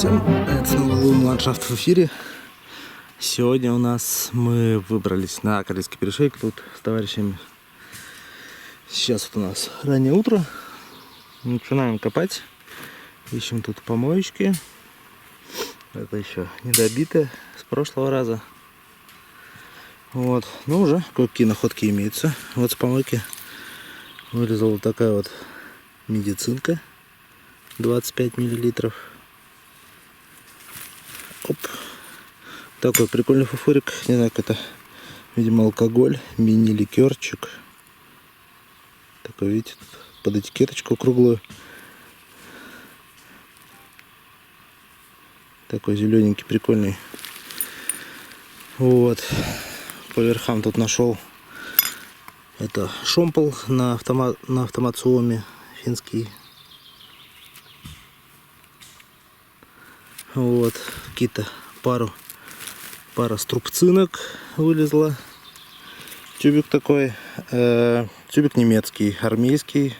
всем, это снова лунный ландшафт в эфире. Сегодня мы выбрались на Корейский перешейк тут с товарищами. Сейчас вот у нас раннее утро. Начинаем копать. Ищем тут помоечки. Это еще недобитое с прошлого раза. Вот, ну уже кое-какие находки имеются. Вот с помойки вылезла вот такая вот медицинка. 25 миллилитров. Оп. Такой прикольный фуфурик. Не знаю, как это. Видимо, алкоголь. Мини-ликерчик. Такой, видите, под этикеточку круглую. Такой зелененький, прикольный. Вот. По верхам тут нашел. Это шомпол на автомат финский. Вот, какие-то пара струбцинок вылезла. Тюбик такой, тюбик немецкий, армейский.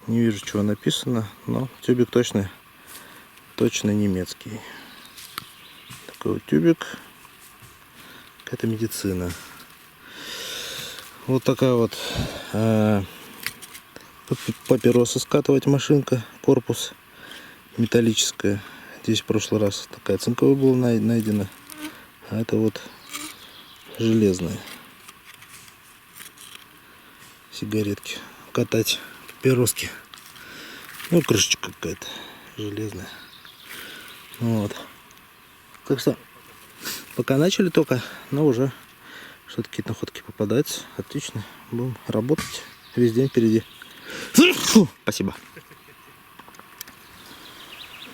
Не вижу, чего написано, но тюбик точно немецкий. Такой вот тюбик. Какая-то медицина. Вот такая вот папиросы скатывать машинка, корпус металлическая. Здесь в прошлый раз такая цинковая была найдена, а это вот железная. Сигаретки катать, папироски. Ну, крышечка какая-то железная. Вот. Так что пока начали только, но уже что-то какие-то находки попадаются. Отлично. Будем работать весь день впереди. Фу, спасибо.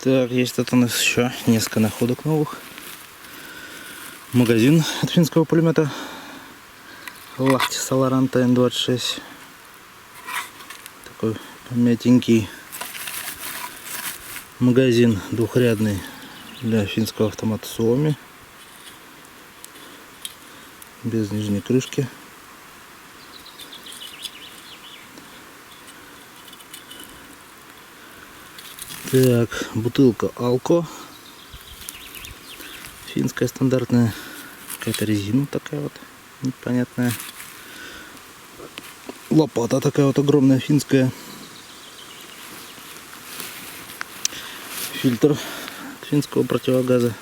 Так, есть тут у нас еще несколько находок новых. Магазин от финского пулемета Lahti Saloranta N26. Такой мятенький магазин двухрядный для финского автомата Suomi. Без нижней крышки. Так, бутылка Алко. Финская стандартная. Какая-то резина такая вот непонятная. Лопата такая вот огромная финская. Фильтр от финского противогаза.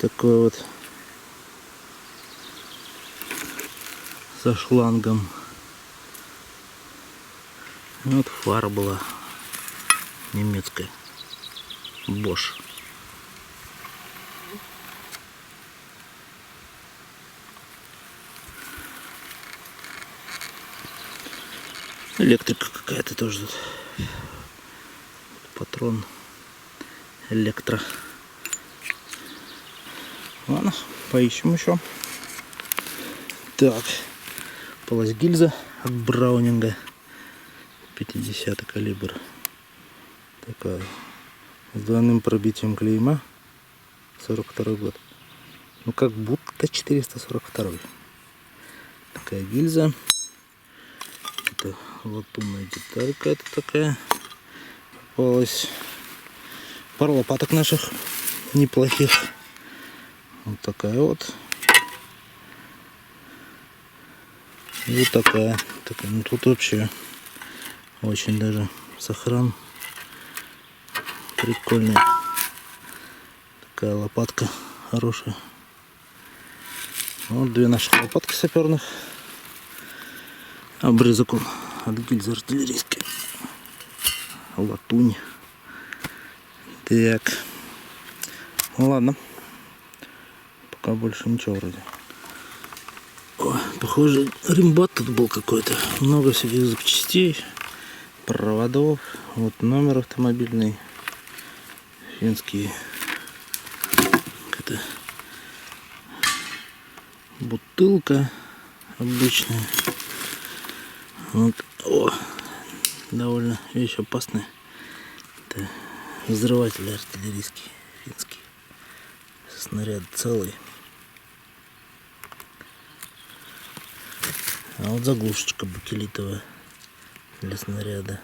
Такой вот со шлангом. Вот фара была немецкая. Bosch. Электрика какая-то тоже тут. Патрон электро. Ладно, поищем еще. Так, полость гильза от Браунинга. 50 калибр. Такая. С двойным пробитием клейма. 42 год. Ну как будто 442. Такая гильза. Это латунная деталь какая-то такая. Попалась. Пара лопаток наших неплохих. Вот такая вот. И вот такая. Ну тут вообще очень даже сохран. Прикольная. Такая лопатка хорошая. Вот две наших лопатки саперных. Обрезок он от гильзы артиллерийской. Латунь. Так. Ну ладно. Пока больше ничего вроде. О, похоже, рембат тут был какой-то. Много всяких запчастей. Проводов. Вот номер автомобильный. Финский. Какая-то бутылка обычная. Вот. О, довольно вещь опасная. Это взрыватель артиллерийский финский. Снаряд целый. А вот заглушечка бакелитовая для снаряда.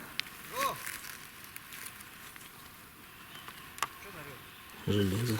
железо.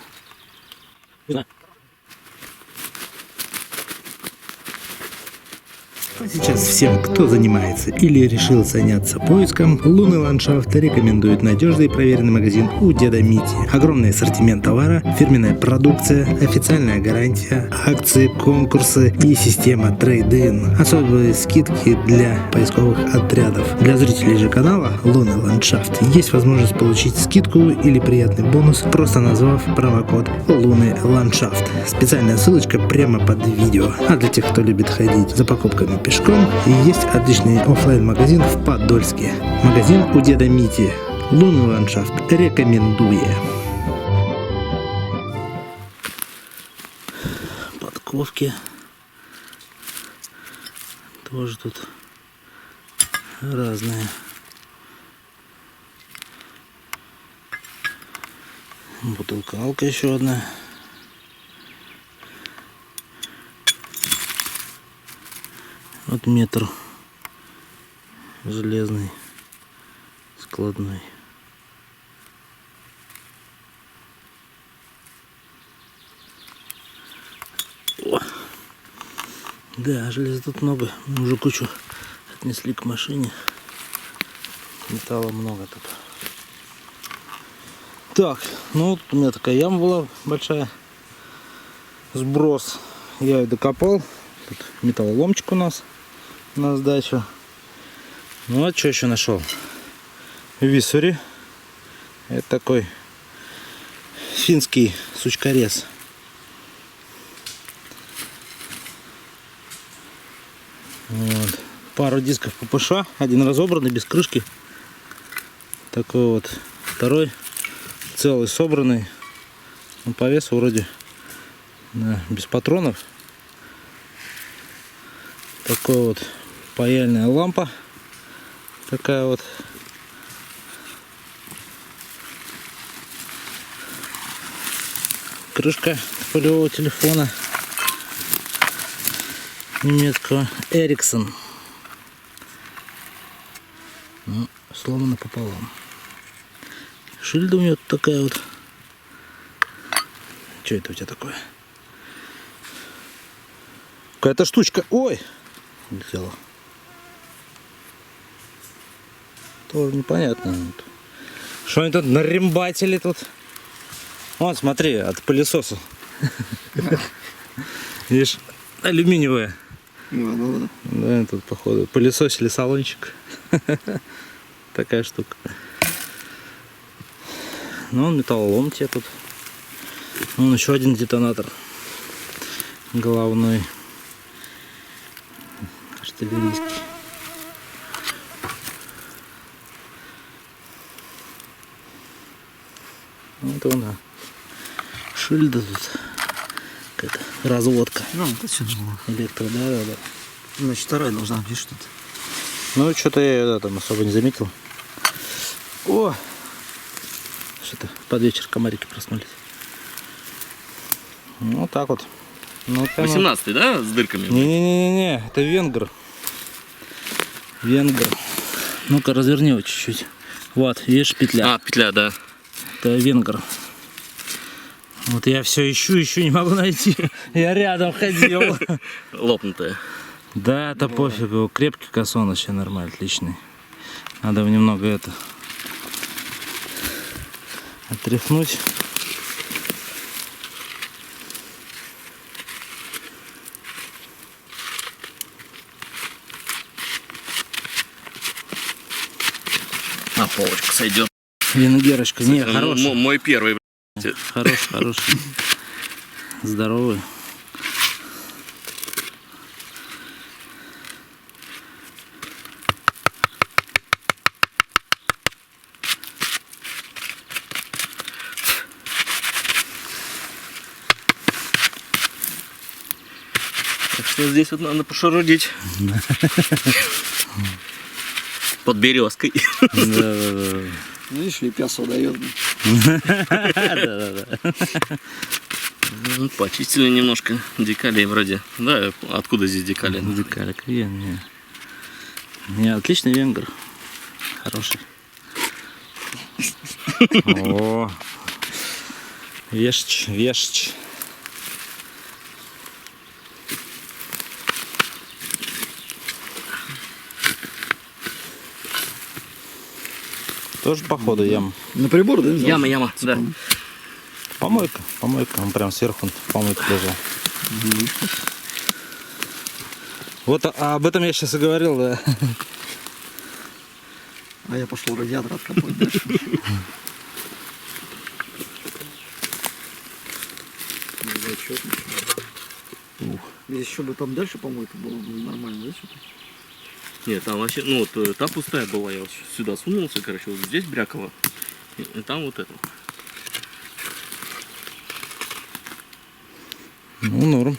А сейчас всем, кто занимается или решил заняться поиском, лунный ландшафт рекомендует надежный и проверенный магазин у деда Мити. Огромный ассортимент товара, фирменная продукция, официальная гарантия, акции, конкурсы и система трейд-ин. Особые скидки для поисковых отрядов. Для зрителей же канала Лунный ландшафт есть возможность получить скидку или приятный бонус, просто назвав промокод Лунный ландшафт. Специальная ссылочка прямо под видео. А для тех, кто любит ходить за покупками пешком, есть отличный офлайн-магазин в Подольске. Магазин у деда Мити. Лунный ландшафт рекомендую. Подковки. Тоже тут разные. Бутылка алка еще одна. Вот метр железный, складной. О! Да, железа тут много. Мы уже кучу отнесли к машине. Металла много тут. Так, ну вот у меня такая яма была большая. Сброс. Я ее докопал. Тут металлоломчик у нас на сдачу. Ну а что еще нашел? Виссури. Это такой финский сучкорез. Вот. Пару дисков ППШ. Один разобранный, без крышки. Такой вот. Второй целый, собранный. Ну, по весу вроде, да, без патронов. Такой вот паяльная лампа. Такая вот. Крышка полевого телефона немецкого Ericsson. Ну, сломана пополам. Шильда у нее такая вот. Что это у тебя такое? Какая-то штучка. Ой! Летела. Тоже непонятно. Что они тут нарембатили тут? Вот, смотри, от пылесоса. Видишь, алюминиевая. Да, тут походу пылесосили салончик. Такая штука. Ну, металлолом тебе тут. Вон еще один детонатор. Головной. Артиллерийский. Вот она. Шильда тут. Какая-то разводка. Ну, это что было? Электро, да. Значит, вторая должна быть что-то. Ну, что-то я ее там особо не заметил. О! Что-то под вечер комарики проснулись. Ну, вот так вот. Ну, 18-й, да, с дырками? Не-не-не-не, это венгр. Венгр. Ну-ка, разверни его чуть-чуть. Вот, видишь, петля. А, петля, да. Это венгр. Вот я все ищу, не могу найти. Я рядом ходил. Лопнутая. Да, это пофигу. Крепкий косон вообще нормально, отличный. Надо немного это отряхнуть. А, полочка сойдет. Венгерочка. Не, хороший. Мой первый. Хороший. Здоровый. Так что здесь вот надо пошарудить. Под березкой. Да. Видишь, лепясо дает. Да. Ну, почистили немножко декалей вроде. Да, откуда здесь декали? Декалик. Не, отличный венгр. Хороший. О. Вешч, вешч. Тоже походу яма. На прибор, да? взял? Яма, да. Помойка, помойка. Он прям сверху помойка лежал. Вот об этом я сейчас и говорил, да. А я пошел радиатор откопать дальше. Если еще бы там дальше помойка была бы нормально, да, что-то? Нет, там вообще, ну вот та пустая была, я вот сюда сунулся, короче, вот здесь брякало, и там вот это. Ну, норм.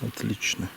Отлично.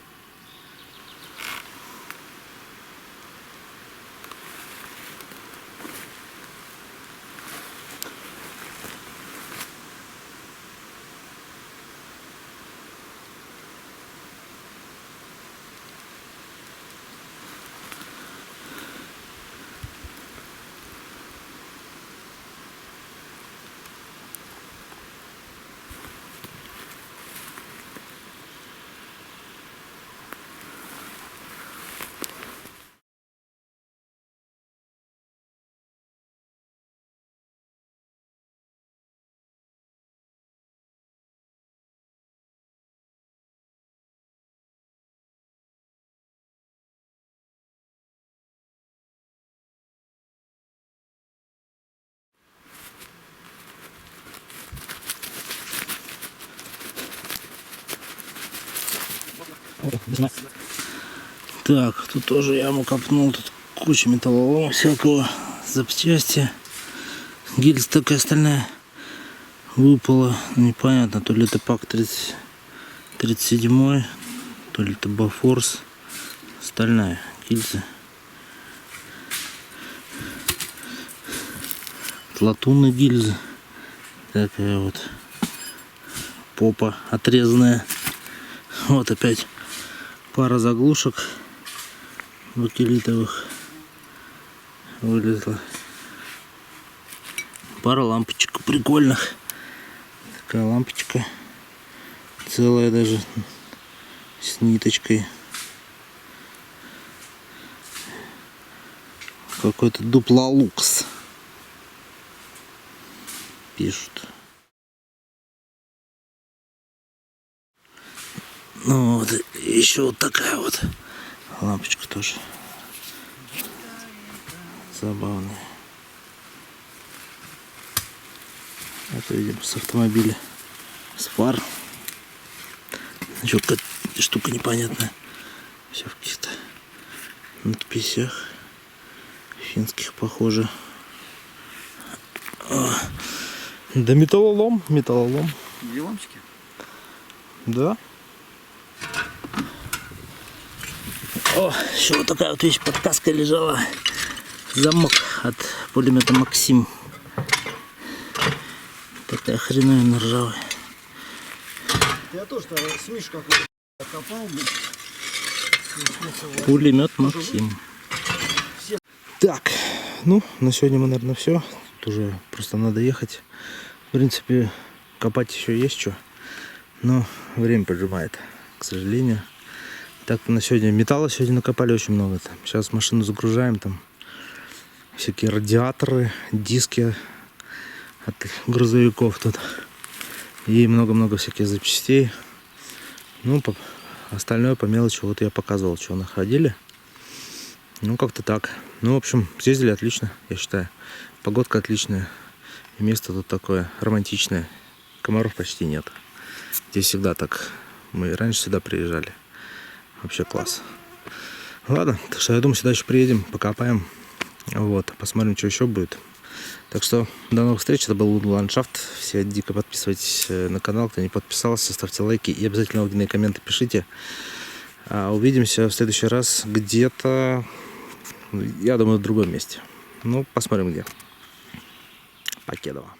Так, тут тоже яму копнул, тут куча металлолома всякого, запчасти. Гильза такая стальная выпала, непонятно, то ли это пак 37, то ли это Бафорс. Стальная гильза. Латунная гильза. Такая вот попа отрезанная. Вот опять пара заглушек бакелитовых вылезла. Пара лампочек прикольных. Такая лампочка целая даже с ниточкой. Какой-то дуплолукс пишут. Ну вот, еще вот такая вот лампочка тоже забавная. Это, видимо, с автомобиля, с фар. Еще какая-то штука непонятная. Все в каких-то надписях финских, похоже. Да металлолом, металлолом. Две лампочки? Да. О, еще вот такая вот вещь под каской лежала. Замок от пулемета Максим. Такая хреновина ржавая. Я тоже с Мишей какой-то копал, блин. Пулемет Максим. Так, ну, на сегодня мы, наверное, все. Тут уже просто надо ехать. В принципе, копать еще есть что. Но время поджимает, к сожалению. Так-то на сегодня металла сегодня накопали очень много. Там. Сейчас машину загружаем, там всякие радиаторы, диски от грузовиков тут. И много-много всяких запчастей. Ну, остальное по мелочи. Вот я показывал, что находили. Ну, как-то так. Ну, в общем, съездили отлично, я считаю. Погодка отличная. И место тут такое романтичное. Комаров почти нет. Здесь всегда так. Мы раньше сюда приезжали. Вообще класс. Ладно, так что я думаю, сюда еще приедем, покопаем. Вот, посмотрим, что еще будет. Так что до новых встреч. Это был Ландшафт. Все дико подписывайтесь на канал. Кто не подписался, ставьте лайки и обязательно огненные комменты пишите. Увидимся в следующий раз где-то, я думаю, в другом месте. Ну, посмотрим где. Покедово.